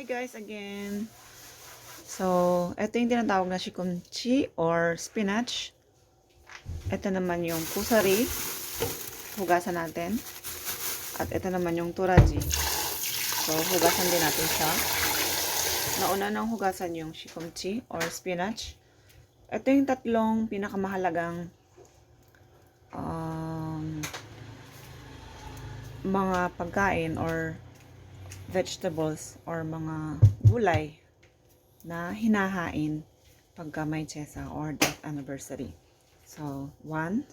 guys again. So, ito yung tinatawag na shikumchi or spinach. Ito naman yung kusari. Hugasan natin. At ito naman yung turaji. So, hugasan din natin siya. Nauna nang hugasan yung shikumchi or spinach. Ito yung tatlong pinakamahalagang mga pagkain or vegetables or mga gulay na hinahain pagka may tsesa or death anniversary. So, 1,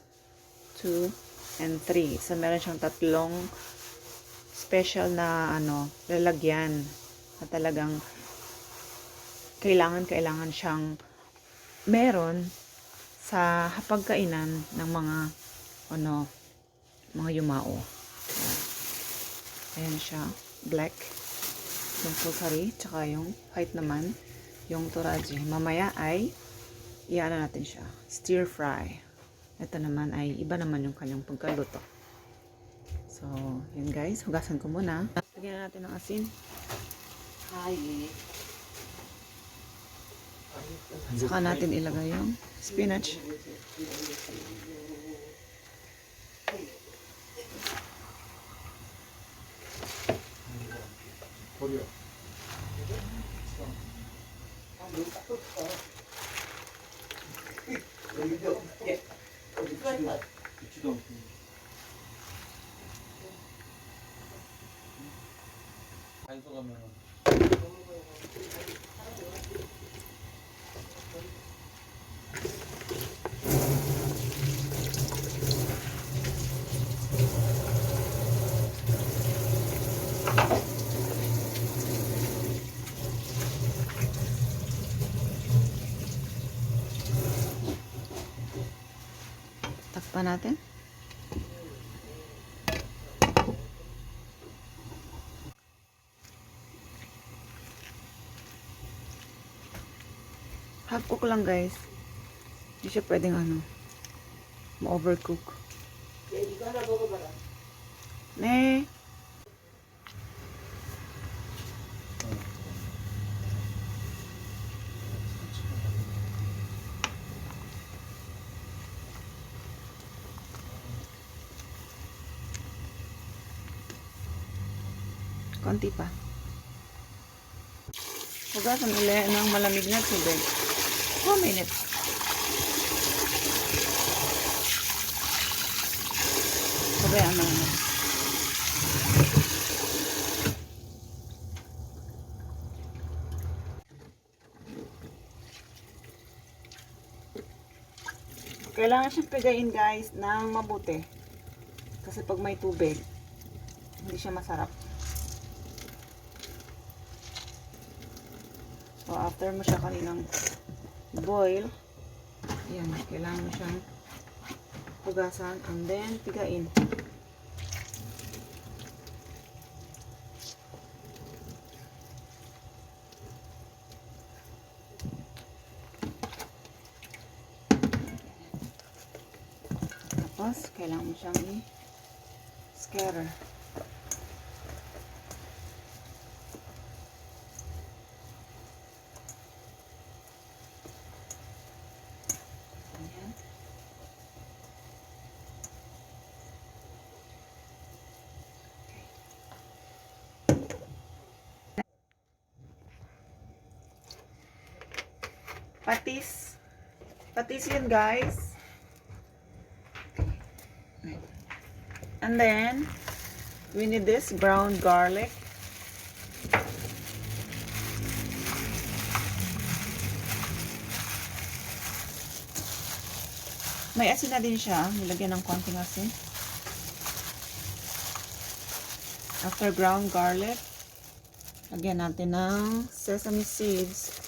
2, and 3. So, meron siyang tatlong special na lalagyan na talagang kailangan siyang meron sa hapagkainan ng mga mga yumao. Ayan siya, black yung kusari, tsaka yung white naman yung turaji. Mamaya ay iano natin siya, stir fry. Ito naman ay iba naman yung kanyang pagkaluto. So, yun guys, hugasan ko muna. Lagyan natin ng asin. Saka natin ilagay yung spinach. Takpan natin. Half cook lang guys. Hindi siya pwedeng ma-overcook. Ne. Konti pa. Hugasan ulit ng malamig na tubig. 2 minutes. Sabayaan mo na. Kailangan siyang pigain guys ng mabuti. Kasi pag may tubig, hindi siya masarap. So, after mo siya kaninang boil, yan, kailangan mo siyang hugasan and then pigain. Tapos, kailangan mo siyang i-scatter. Patis yun guys. And then we need this ground garlic. May asin na din siya. Nilagyan ng konting asin. After ground garlic, lagyan natin ng sesame seeds.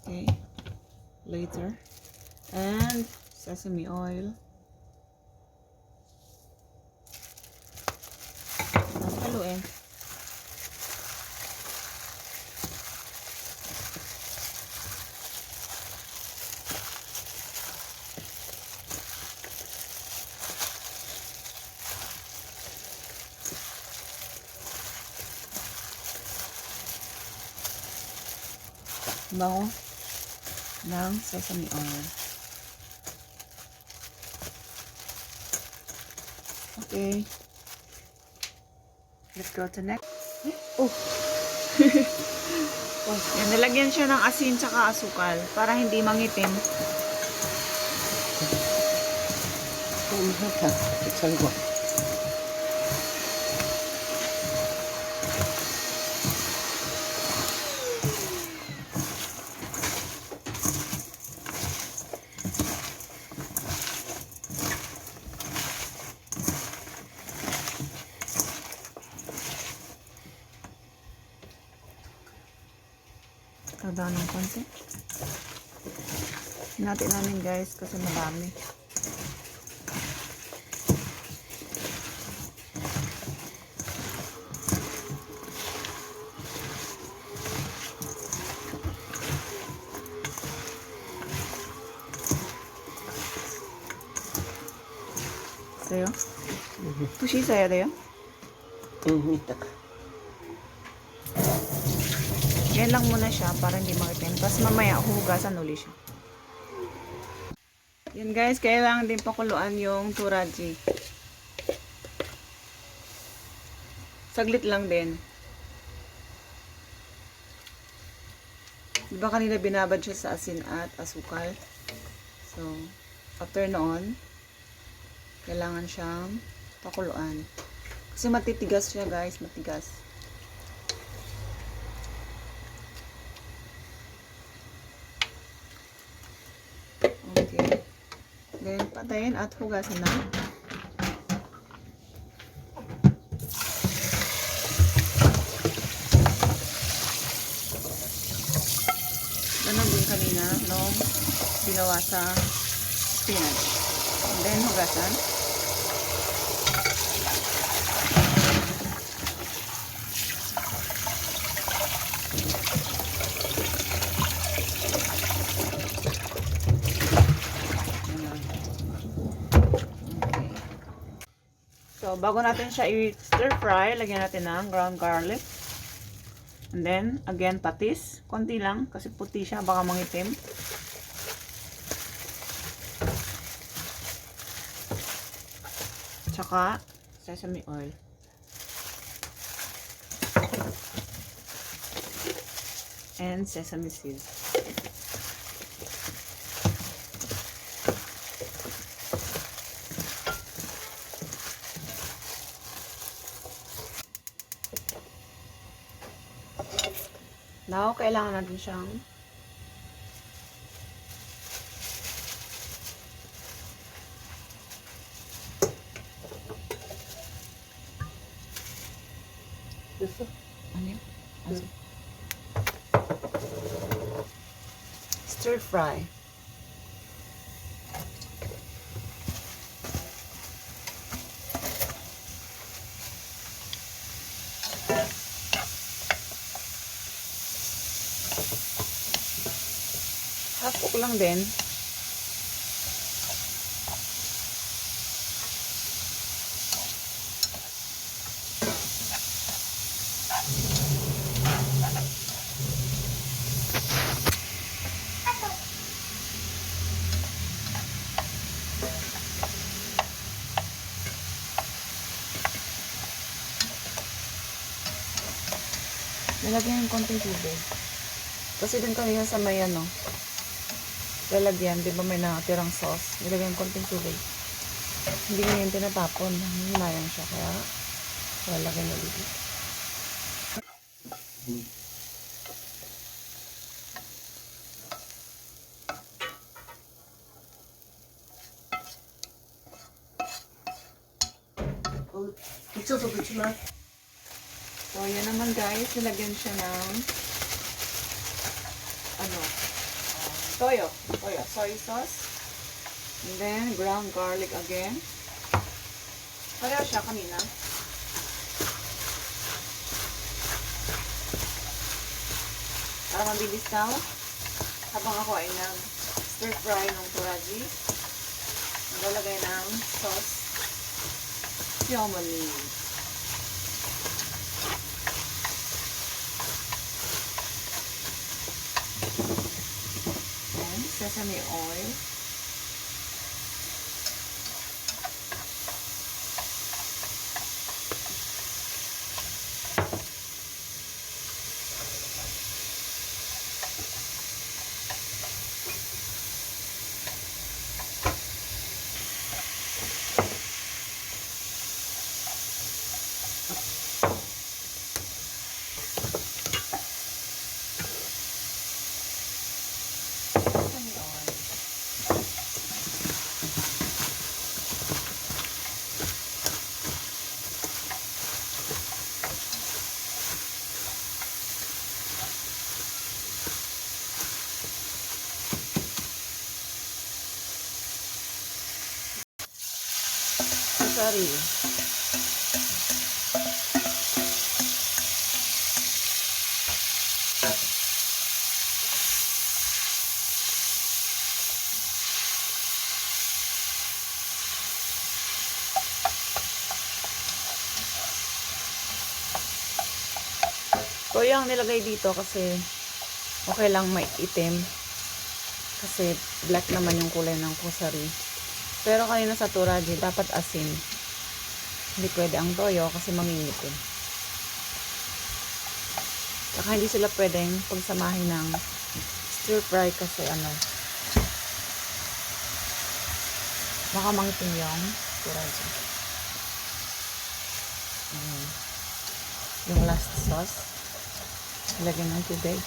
Okay, later, and sesame oil. Haluin. Bango ng sesame oil. Okay. Let's go to next. Oh! Oh, yan, nilagyan siya ng asin tsaka asukal para hindi mangitim. Kada ng konti. Natin namin guys kasi marami. Sa'yo? Pushi saya dayo? Yan lang muna siya para hindi makitim. Tapos mamaya huhugasan uli siya. Yan guys, kailangan din pakuluan yung turaji. Saglit lang din. Diba kanina binabad siya sa asin at asukal? So, after noon, kailangan siyang pakuluan. Kasi matitigas siya guys, matigas. Okay. Then, patayin at hugasan na. Ganun din kanina nung ginawa sa spinach. And then, hugasan. So, bago natin siya i-stir fry, lagyan natin ng ground garlic. And then, again, patis. Konti lang, kasi puti siya, baka mangitim. Tsaka, sesame oil. And sesame seeds. Now, kailangan natin siyang stir fry. Half cook lang din. Lalagyan ng konting tubig. Kasi din kanina sa may ano, lalagyan, di ba may nakatirang sauce? Nilagyan ng konting tubig. Hindi nga yung tinatapon. Himayang siya. Kaya lalagyan ulit. So, yan naman guys. Nilagyan siya ng toyo, soy sauce. And then, ground garlic again. Pareho siya kanina. Para mabilis daw. Habang ako ay nag-stir fry ng turaji, naglalagay ng sauce. Sesame. sesame oil. Gosarí. Toyo ang nilagay dito kasi okay lang may itim. Kasi black naman yung kulay ng kusari. Pero kanina sa turaji, dapat asin. Hindi pwede ang toyo kasi mangingitim. Saka hindi sila pwedeng pagsamahin ng stir fry kasi baka mangitim yung turaji. Yung last sauce. Lagyan ng tubig.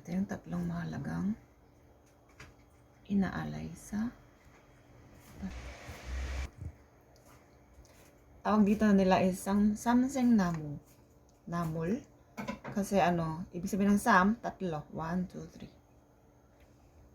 Ito yung tatlong mahalagang inaalay sa tawag dito nila is samseaknamul kasi ibig sabihin ng sam, tatlo. 1, 2, 3.